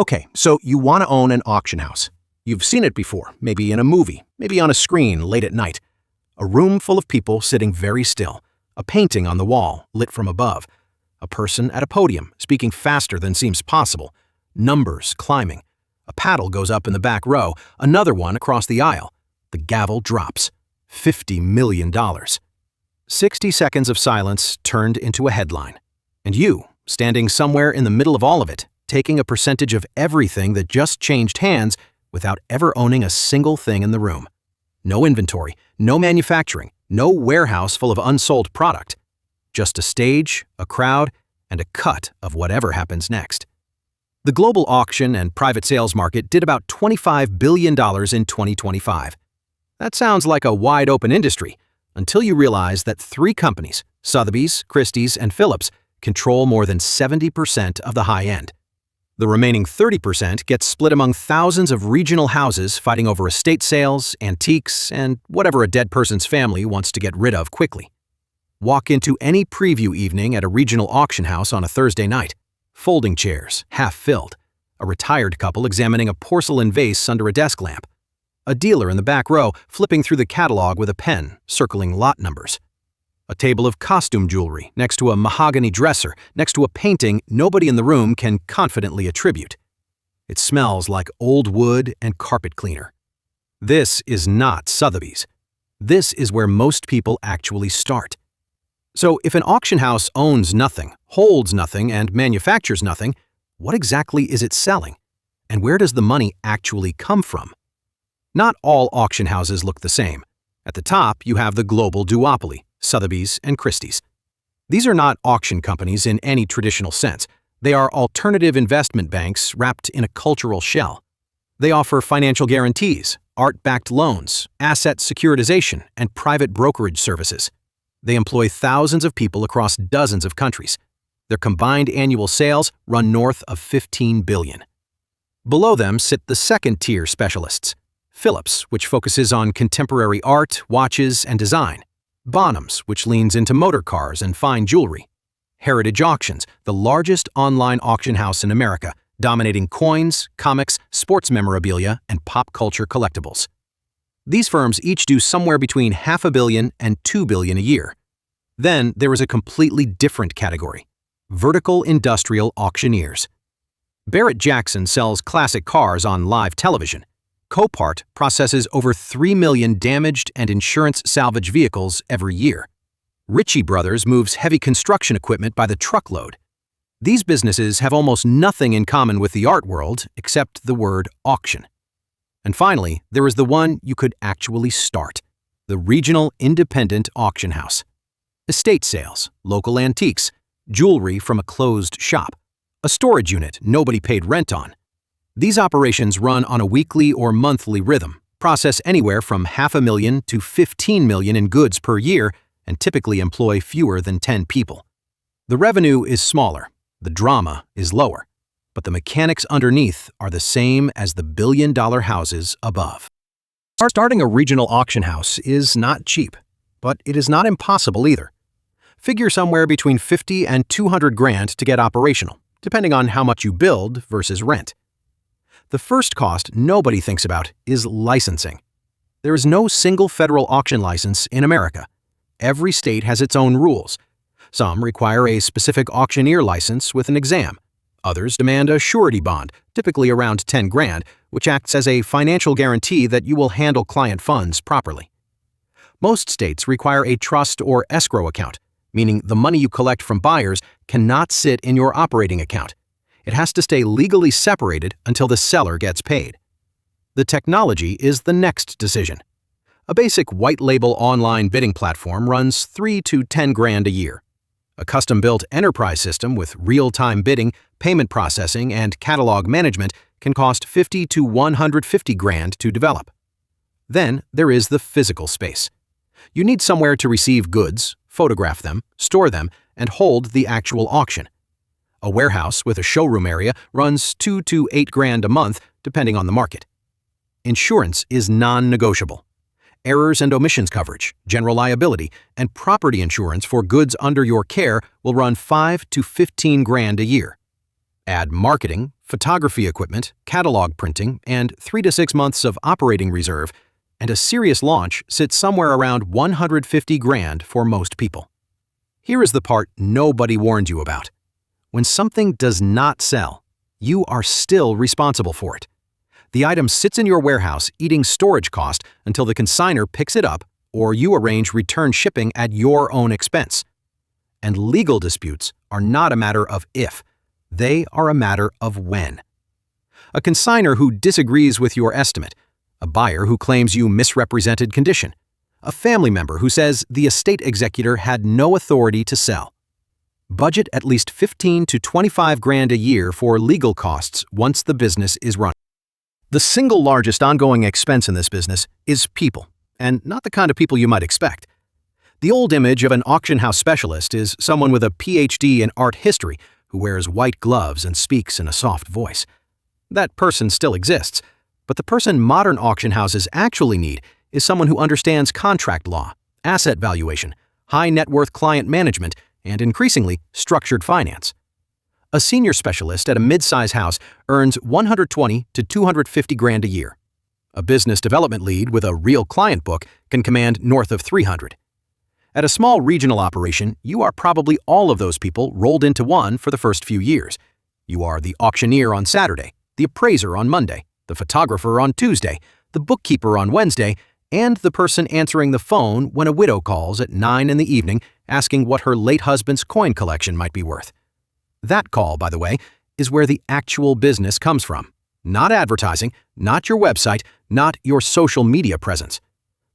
Okay, so you want to own an auction house. You've seen it before, maybe in a movie, maybe on a screen late at night. A room full of people sitting very still, a painting on the wall lit from above, a person at a podium speaking faster than seems possible, numbers climbing. A paddle goes up in the back row, another one across the aisle. The gavel drops. $50 million. 60 seconds of silence turned into a headline. And you, standing somewhere in the middle of all of it, taking a percentage of everything that just changed hands without ever owning a single thing in the room. No inventory, no manufacturing, no warehouse full of unsold product. Just a stage, a crowd, and a cut of whatever happens next. The global auction and private sales market did about $25 billion in 2025. That sounds like a wide-open industry, until you realize that 3 companies, Sotheby's, Christie's, and Phillips, control more than 70% of the high end. The remaining 30% gets split among thousands of regional houses fighting over estate sales, antiques, and whatever a dead person's family wants to get rid of quickly. Walk into any preview evening at a regional auction house on a Thursday night. Folding chairs, half filled. A retired couple examining a porcelain vase under a desk lamp. A dealer in the back row flipping through the catalog with a pen, circling lot numbers. A table of costume jewelry next to a mahogany dresser, next to a painting nobody in the room can confidently attribute. It smells like old wood and carpet cleaner. This is not Sotheby's. This is where most people actually start. So if an auction house owns nothing, holds nothing, and manufactures nothing, what exactly is it selling? And where does the money actually come from? Not all auction houses look the same. At the top, you have the global duopoly, Sotheby's and Christie's. These are not auction companies in any traditional sense. They are alternative investment banks wrapped in a cultural shell. They offer financial guarantees, art-backed loans, asset securitization, and private brokerage services. They employ thousands of people across dozens of countries. Their combined annual sales run north of $15 billion. Below them sit the second-tier specialists. Phillips, which focuses on contemporary art, watches, and design. Bonhams, which leans into motor cars and fine jewelry. Heritage Auctions, the largest online auction house in America, dominating coins, comics, sports memorabilia, and pop culture collectibles. These firms each do somewhere between $500 million and $2 billion a year. Then there is a completely different category: vertical industrial auctioneers. Barrett-Jackson sells classic cars on live television. Copart processes over 3 million damaged and insurance salvage vehicles every year. Ritchie Brothers moves heavy construction equipment by the truckload. These businesses have almost nothing in common with the art world except the word auction. And finally, there is the one you could actually start: the regional independent auction house. Estate sales, local antiques, jewelry from a closed shop, a storage unit nobody paid rent on. These operations run on a weekly or monthly rhythm, process anywhere from $500,000 to $15 million in goods per year, and typically employ fewer than 10 people. The revenue is smaller, the drama is lower, but the mechanics underneath are the same as the billion-dollar houses above. Starting a regional auction house is not cheap, but it is not impossible either. Figure somewhere between 50 and 200 grand to get operational, depending on how much you build versus rent. The first cost nobody thinks about is licensing. There is no single federal auction license in America. Every state has its own rules. Some require a specific auctioneer license with an exam. Others demand a surety bond, typically around 10 grand, which acts as a financial guarantee that you will handle client funds properly. Most states require a trust or escrow account, meaning the money you collect from buyers cannot sit in your operating account. It has to stay legally separated until the seller gets paid. The technology is the next decision. A basic white-label online bidding platform runs 3 to 10 grand a year. A custom-built enterprise system with real-time bidding, payment processing, and catalog management can cost 50 to 150 grand to develop. Then there is the physical space. You need somewhere to receive goods, photograph them, store them, and hold the actual auction. A warehouse with a showroom area runs 2 to 8 grand a month, depending on the market. Insurance is non-negotiable. Errors and omissions coverage, general liability, and property insurance for goods under your care will run 5 to 15 grand a year. Add marketing, photography equipment, catalog printing, and 3 to 6 months of operating reserve, and a serious launch sits somewhere around 150 grand for most people. Here is the part nobody warned you about. When something does not sell, you are still responsible for it. The item sits in your warehouse eating storage cost until the consignor picks it up or you arrange return shipping at your own expense. And legal disputes are not a matter of if, they are a matter of when. A consignor who disagrees with your estimate, a buyer who claims you misrepresented condition, a family member who says the estate executor had no authority to sell. Budget at least 15 to 25 grand a year for legal costs once the business is running. The single largest ongoing expense in this business is people, and not the kind of people you might expect. The old image of an auction house specialist is someone with a PhD in art history who wears white gloves and speaks in a soft voice. That person still exists, but the person modern auction houses actually need is someone who understands contract law, asset valuation, high net worth client management, and increasingly structured finance. A senior specialist at a mid-size house earns 120 to 250 grand a year. A business development lead with a real client book can command north of 300. At a small regional operation, you are probably all of those people rolled into one for the first few years. You are the auctioneer on Saturday, the appraiser on Monday, the photographer on Tuesday, the bookkeeper on Wednesday, and the person answering the phone when a widow calls at 9 in the evening asking what her late husband's coin collection might be worth. That call, by the way, is where the actual business comes from. Not advertising, not your website, not your social media presence.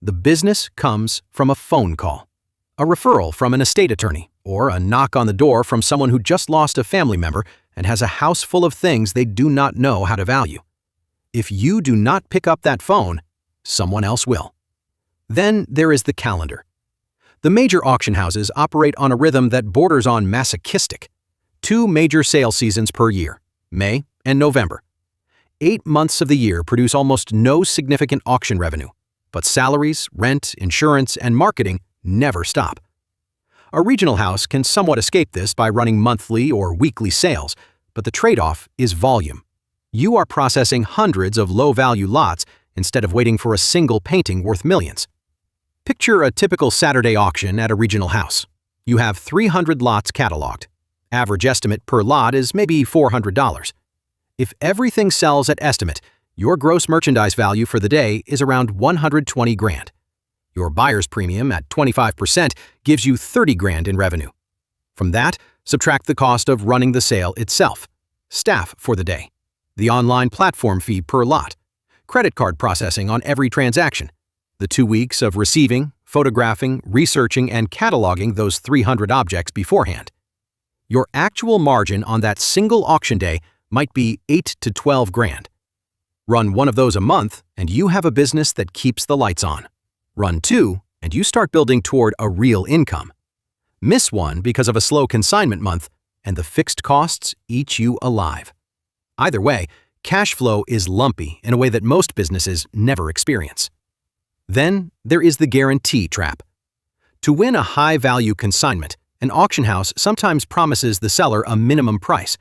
The business comes from a phone call, a referral from an estate attorney, or a knock on the door from someone who just lost a family member and has a house full of things they do not know how to value. If you do not pick up that phone, someone else will. Then there is the calendar. The major auction houses operate on a rhythm that borders on masochistic. 2 major sale seasons per year, May and November. 8 months of the year produce almost no significant auction revenue, but salaries, rent, insurance, and marketing never stop. A regional house can somewhat escape this by running monthly or weekly sales, but the trade-off is volume. You are processing hundreds of low-value lots instead of waiting for a single painting worth millions. Picture a typical Saturday auction at a regional house. You have 300 lots cataloged. Average estimate per lot is maybe $400. If everything sells at estimate, your gross merchandise value for the day is around 120 grand. Your buyer's premium at 25% gives you 30 grand in revenue. From that, subtract the cost of running the sale itself, staff for the day, the online platform fee per lot, credit card processing on every transaction, the 2 weeks of receiving, photographing, researching, and cataloging those 300 objects beforehand. Your actual margin on that single auction day might be 8 to 12 grand. Run one of those a month, and you have a business that keeps the lights on. Run 2, and you start building toward a real income. Miss one because of a slow consignment month, and the fixed costs eat you alive. Either way, cash flow is lumpy in a way that most businesses never experience. Then there is the guarantee trap. To win a high-value consignment, an auction house sometimes promises the seller a minimum price.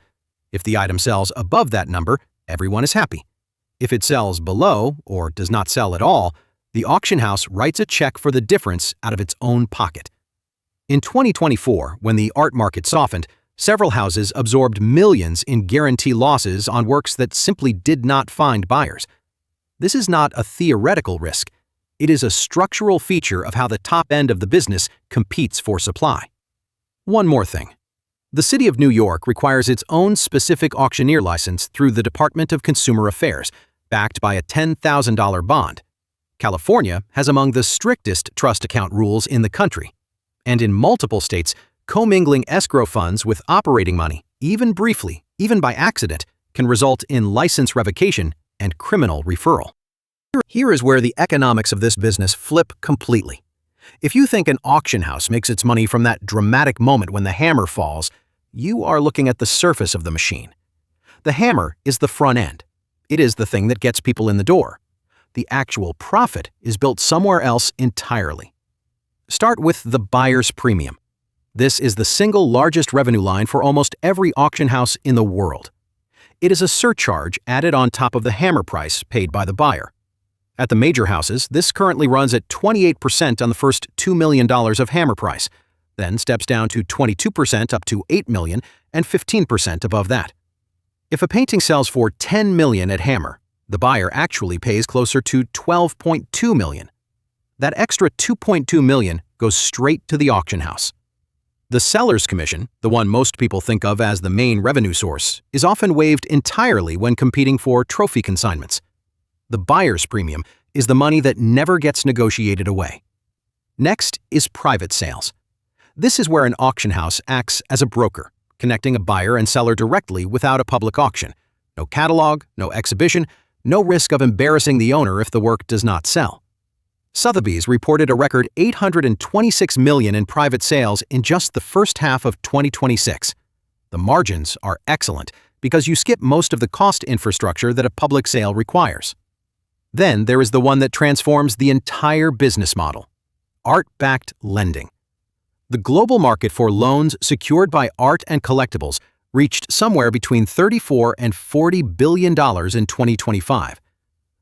If the item sells above that number, everyone is happy. If it sells below or does not sell at all, the auction house writes a check for the difference out of its own pocket. In 2024, when the art market softened, several houses absorbed millions in guarantee losses on works that simply did not find buyers. This is not a theoretical risk. It is a structural feature of how the top end of the business competes for supply. One more thing. The City of New York requires its own specific auctioneer license through the Department of Consumer Affairs, backed by a $10,000 bond. California has among the strictest trust account rules in the country. And in multiple states, commingling escrow funds with operating money, even briefly, even by accident, can result in license revocation and criminal referral. Here is where the economics of this business flip completely. If you think an auction house makes its money from that dramatic moment when the hammer falls, you are looking at the surface of the machine. The hammer is the front end. It is the thing that gets people in the door. The actual profit is built somewhere else entirely. Start with the buyer's premium. This is the single largest revenue line for almost every auction house in the world. It is a surcharge added on top of the hammer price paid by the buyer. At the major houses, this currently runs at 28% on the first $2 million of hammer price, then steps down to 22% up to $8 million and 15% above that. If a painting sells for $10 million at hammer, the buyer actually pays closer to $12.2 million. That extra $2.2 million goes straight to the auction house. The seller's commission, the one most people think of as the main revenue source, is often waived entirely when competing for trophy consignments. The buyer's premium is the money that never gets negotiated away. Next is private sales. This is where an auction house acts as a broker, connecting a buyer and seller directly without a public auction. No catalog, no exhibition, no risk of embarrassing the owner if the work does not sell. Sotheby's reported a record $826 million in private sales in just the first half of 2026. The margins are excellent because you skip most of the cost infrastructure that a public sale requires. Then there is the one that transforms the entire business model: art-backed lending. The global market for loans secured by art and collectibles reached somewhere between $34 and $40 billion in 2025.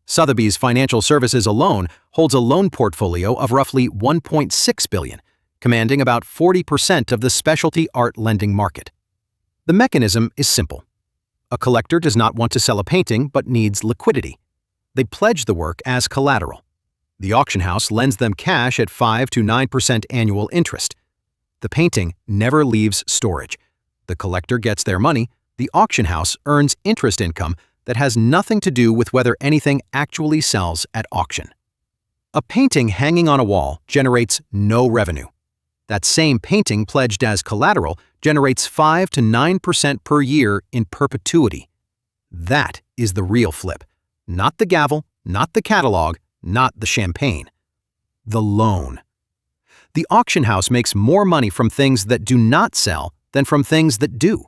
Sotheby's Financial Services alone holds a loan portfolio of roughly $1.6 billion, commanding about 40% of the specialty art lending market. The mechanism is simple. A collector does not want to sell a painting but needs liquidity. They pledge the work as collateral. The auction house lends them cash at 5 to 9% annual interest. The painting never leaves storage. The collector gets their money, the auction house earns interest income that has nothing to do with whether anything actually sells at auction. A painting hanging on a wall generates no revenue. That same painting pledged as collateral generates 5 to 9% per year in perpetuity. That is the real flip. Not the gavel, not the catalog, not the champagne. The loan. The auction house makes more money from things that do not sell than from things that do.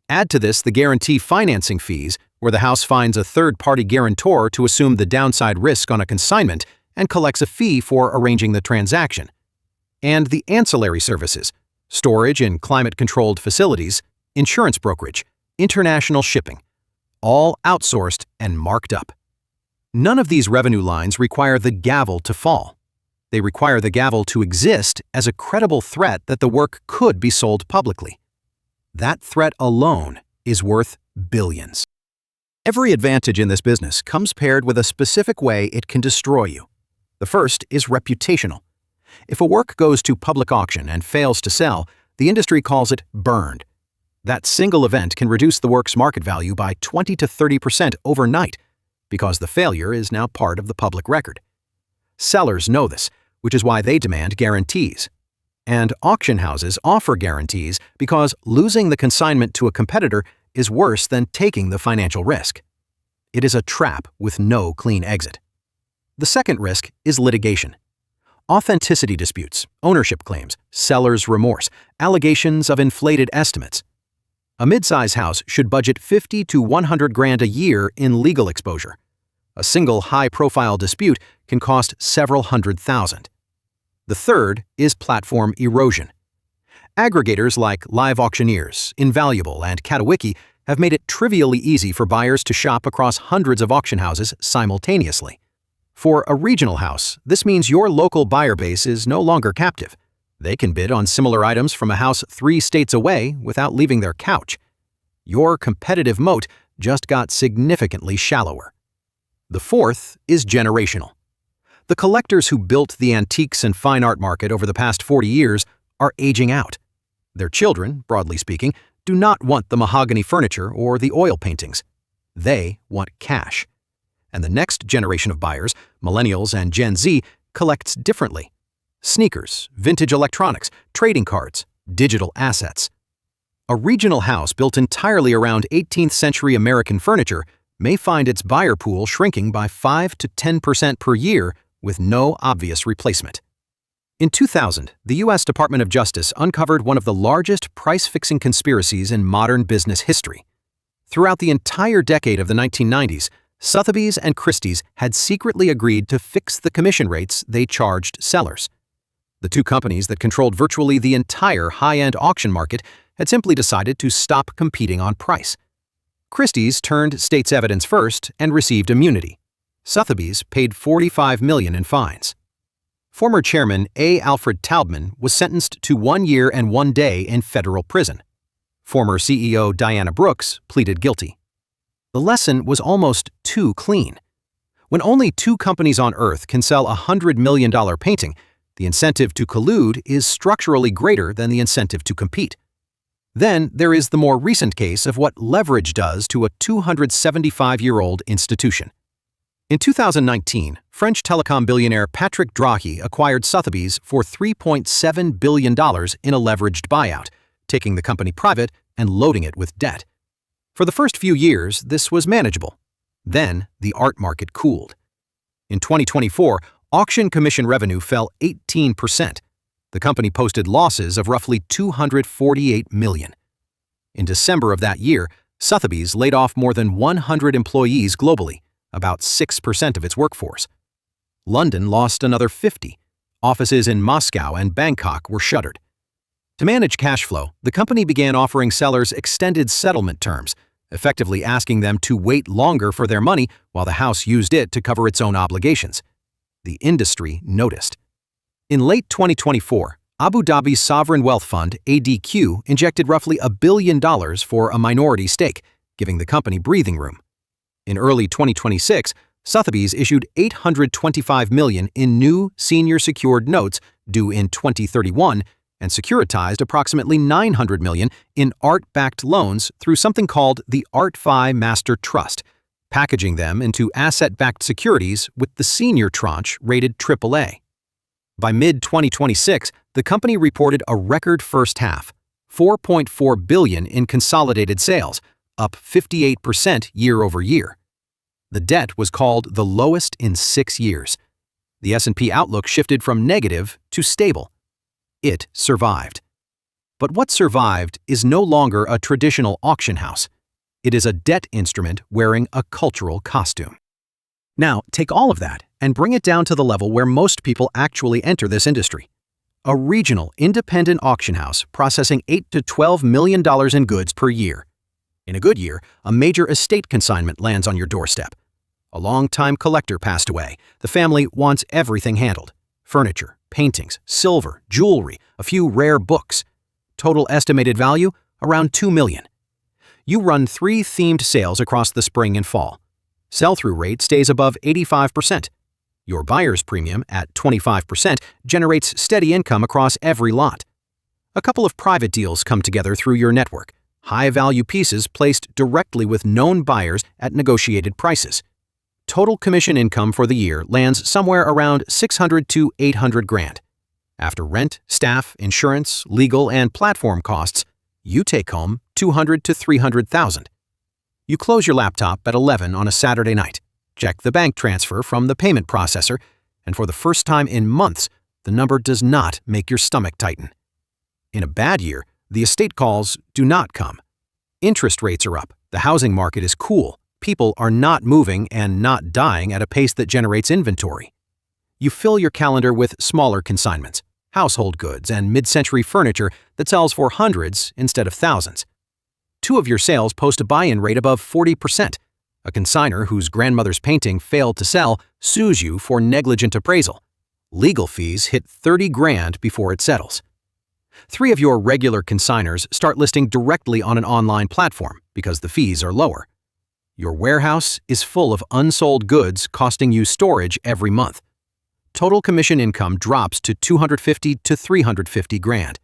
Add to this the guarantee financing fees, where the house finds a third-party guarantor to assume the downside risk on a consignment and collects a fee for arranging the transaction. And the ancillary services: storage in climate-controlled facilities, insurance brokerage, international shipping, all outsourced and marked up. None of these revenue lines require the gavel to fall. They require the gavel to exist as a credible threat that the work could be sold publicly. That threat alone is worth billions. Every advantage in this business comes paired with a specific way it can destroy you. The first is reputational. If a work goes to public auction and fails to sell, the industry calls it burned. That single event can reduce the work's market value by 20 to 30% overnight, because the failure is now part of the public record. Sellers know this, which is why they demand guarantees. And auction houses offer guarantees because losing the consignment to a competitor is worse than taking the financial risk. It is a trap with no clean exit. The second risk is litigation. Authenticity disputes, ownership claims, seller's remorse, allegations of inflated estimates. A mid-size house should budget 50 to 100 grand a year in legal exposure. A single high-profile dispute can cost several $100,000. The third is platform erosion. Aggregators like Live Auctioneers, Invaluable, and Katawiki have made it trivially easy for buyers to shop across hundreds of auction houses simultaneously. For a regional house, this means your local buyer base is no longer captive. They can bid on similar items from a house 3 states away without leaving their couch. Your competitive moat just got significantly shallower. The fourth is generational. The collectors who built the antiques and fine art market over the past 40 years are aging out. Their children, broadly speaking, do not want the mahogany furniture or the oil paintings. They want cash. And the next generation of buyers, millennials and Gen Z, collects differently. Sneakers, vintage electronics, trading cards, digital assets. A regional house built entirely around 18th century American furniture may find its buyer pool shrinking by 5 to 10% per year with no obvious replacement. In 2000, the U.S. Department of Justice uncovered one of the largest price-fixing conspiracies in modern business history. Throughout the entire decade of the 1990s, Sotheby's and Christie's had secretly agreed to fix the commission rates they charged sellers. The two companies that controlled virtually the entire high-end auction market had simply decided to stop competing on price. Christie's turned state's evidence first and received immunity. Sotheby's paid $45 million in fines. Former chairman A. Alfred Taubman was sentenced to 1 year and 1 day in federal prison. Former CEO Diana Brooks pleaded guilty. The lesson was almost too clean. When only 2 companies on Earth can sell a $100 million painting, the incentive to collude is structurally greater than the incentive to compete. Then there is the more recent case of what leverage does to a 275-year-old institution. In 2019, French telecom billionaire Patrick Drahi acquired Sotheby's for $3.7 billion in a leveraged buyout, taking the company private and loading it with debt. For the first few years, this was manageable. Then, the art market cooled. In 2024, auction commission revenue fell 18%. The company posted losses of roughly $248 million. In December of that year, Sotheby's laid off more than 100 employees globally, about 6% of its workforce. London lost another 50. Offices in Moscow and Bangkok were shuttered. To manage cash flow, the company began offering sellers extended settlement terms, effectively asking them to wait longer for their money while the house used it to cover its own obligations. The industry noticed. In late 2024, Abu Dhabi's sovereign wealth fund, ADQ, injected roughly $1 billion for a minority stake, giving the company breathing room. In early 2026, Sotheby's issued $825 million in new senior secured notes due in 2031 and securitized approximately $900 million in art-backed loans through something called the ArtFi Master Trust, packaging them into asset-backed securities with the senior tranche rated AAA. By mid-2026, the company reported a record first half, $4.4 billion in consolidated sales, up 58% year-over-year. The debt was called the lowest in 6 years. The S&P outlook shifted from negative to stable. It survived. But what survived is no longer a traditional auction house. It is a debt instrument wearing a cultural costume. Now, take all of that and bring it down to the level where most people actually enter this industry. A regional, independent auction house processing $8 to $12 million in goods per year. In a good year, a major estate consignment lands on your doorstep. A long-time collector passed away. The family wants everything handled. Furniture, paintings, silver, jewelry, a few rare books. Total estimated value, around $2 million. You run 3 themed sales across the spring and fall. Sell-through rate stays above 85%. Your buyer's premium, at 25%, generates steady income across every lot. A couple of private deals come together through your network. High-value pieces placed directly with known buyers at negotiated prices. Total commission income for the year lands somewhere around $600 to $800,000. After rent, staff, insurance, legal, and platform costs, you take home $200 to $300,000. You close your laptop at 11 on a Saturday night, check the bank transfer from the payment processor, and for the first time in months, the number does not make your stomach tighten. In a bad year, the estate calls do not come. Interest rates are up, the housing market is cool, people are not moving and not dying at a pace that generates inventory. You fill your calendar with smaller consignments, household goods, and mid-century furniture that sells for hundreds instead of thousands. 2 of your sales post a buy-in rate above 40%. A consignor whose grandmother's painting failed to sell sues you for negligent appraisal. Legal fees hit $30,000 before it settles. 3 of your regular consignors start listing directly on an online platform because the fees are lower. Your warehouse is full of unsold goods costing you storage every month. Total commission income drops to $250 to $350,000.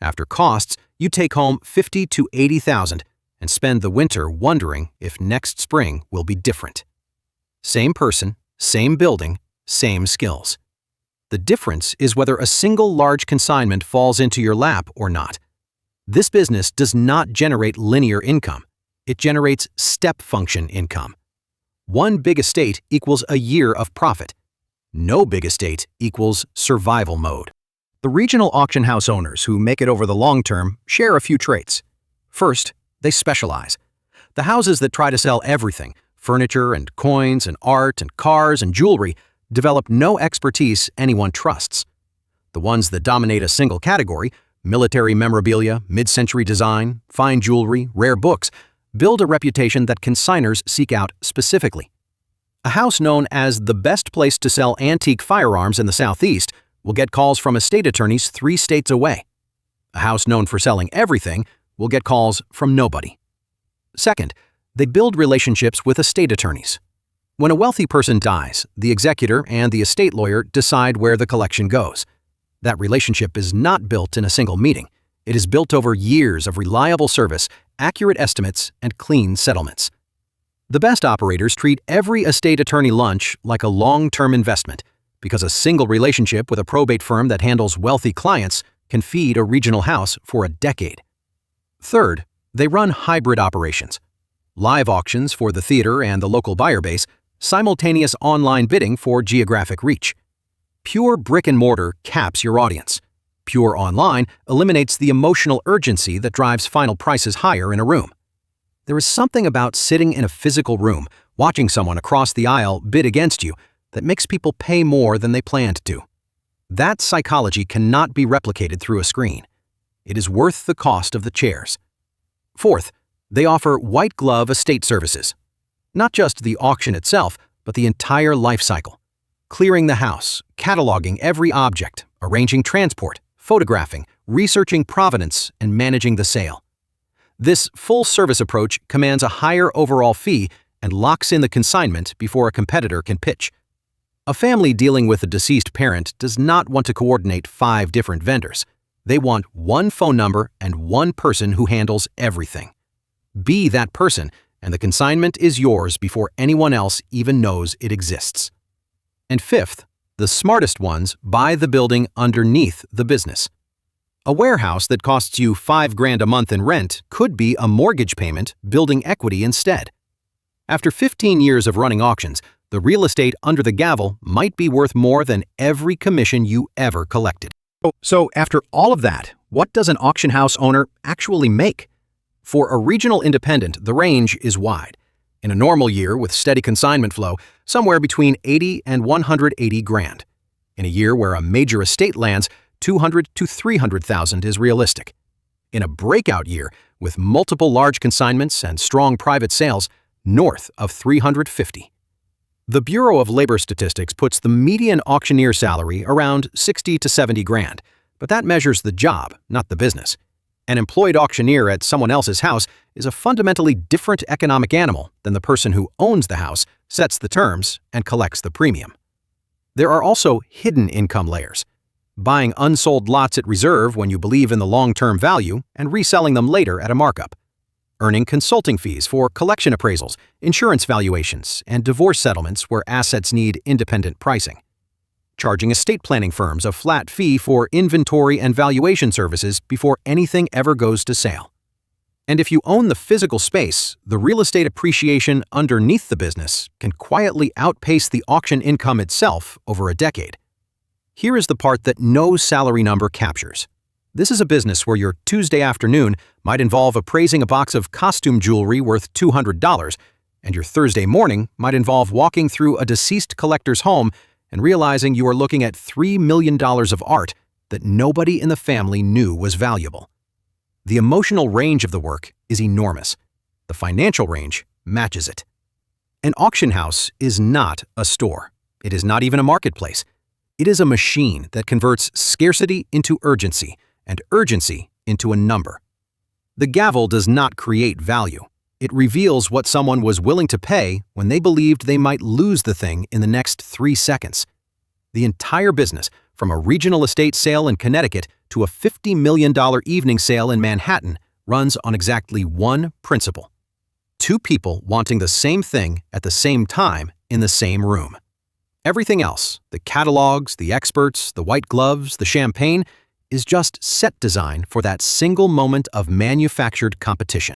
After costs, you take home $50,000 to $80,000 and spend the winter wondering if next spring will be different. Same person, same building, same skills. The difference is whether a single large consignment falls into your lap or not. This business does not generate linear income. It generates step function income. 1 big estate equals a year of profit. No big estate equals survival mode. The regional auction house owners who make it over the long term share a few traits. First, they specialize. The houses that try to sell everything, furniture and coins and art and cars and jewelry, develop no expertise anyone trusts. The ones that dominate a single category, military memorabilia, mid-century design, fine jewelry, rare books, Build a reputation that consigners seek out specifically. A house known as the best place to sell antique firearms in the Southeast will get calls from estate attorneys 3 states away. A house known for selling everything will get calls from nobody. Second, they build relationships with estate attorneys. When a wealthy person dies, the executor and the estate lawyer decide where the collection goes. That relationship is not built in a single meeting. It is built over years of reliable service, accurate estimates, and clean settlements. The best operators treat every estate attorney lunch like a long-term investment, because a single relationship with a probate firm that handles wealthy clients can feed a regional house for a decade. Third, they run hybrid operations. Live auctions for the theater and the local buyer base, simultaneous online bidding for geographic reach. Pure brick-and-mortar caps your audience. Pure online eliminates the emotional urgency that drives final prices higher in a room. There is something about sitting in a physical room, watching someone across the aisle bid against you, that makes people pay more than they planned to. That psychology cannot be replicated through a screen. It is worth the cost of the chairs. Fourth, they offer white-glove estate services. Not just the auction itself, but the entire life cycle. Clearing the house, cataloging every object, arranging transport, photographing, researching provenance, and managing the sale. This full-service approach commands a higher overall fee and locks in the consignment before a competitor can pitch. A family dealing with a deceased parent does not want to coordinate 5 different vendors. They want one phone number and one person who handles everything. Be that person, and the consignment is yours before anyone else even knows it exists. And fifth, the smartest ones buy the building underneath the business. A warehouse that costs you $5,000 a month in rent could be a mortgage payment building equity instead. After 15 years of running auctions, the real estate under the gavel might be worth more than every commission you ever collected. So after all of that, what does an auction house owner actually make? For a regional independent, the range is wide. In a normal year with steady consignment flow, somewhere between $80,000 and $180,000. In a year where a major estate lands, $200,000 to $300,000 is realistic. In a breakout year with multiple large consignments and strong private sales, north of $350,000. The Bureau of Labor Statistics puts the median auctioneer salary around $60,000 to $70,000, but that measures the job, not the business. An employed auctioneer at someone else's house is a fundamentally different economic animal than the person who owns the house, sets the terms, and collects the premium. There are also hidden income layers. Buying unsold lots at reserve when you believe in the long-term value and reselling them later at a markup. Earning consulting fees for collection appraisals, insurance valuations, and divorce settlements where assets need independent pricing. Charging estate planning firms a flat fee for inventory and valuation services before anything ever goes to sale. And if you own the physical space, the real estate appreciation underneath the business can quietly outpace the auction income itself over a decade. Here is the part that no salary number captures. This is a business where your Tuesday afternoon might involve appraising a box of costume jewelry worth $200, and your Thursday morning might involve walking through a deceased collector's home and realizing you are looking at $3 million of art that nobody in the family knew was valuable. The emotional range of the work is enormous. The financial range matches it. An auction house is not a store. It is not even a marketplace. It is a machine that converts scarcity into urgency and urgency into a number. The gavel does not create value. It reveals what someone was willing to pay when they believed they might lose the thing in the next 3 seconds. The entire business, from a regional estate sale in Connecticut to a $50 million evening sale in Manhattan, runs on exactly one principle: 2 people wanting the same thing at the same time in the same room. Everything else, the catalogs, the experts, the white gloves, the champagne, is just set design for that single moment of manufactured competition.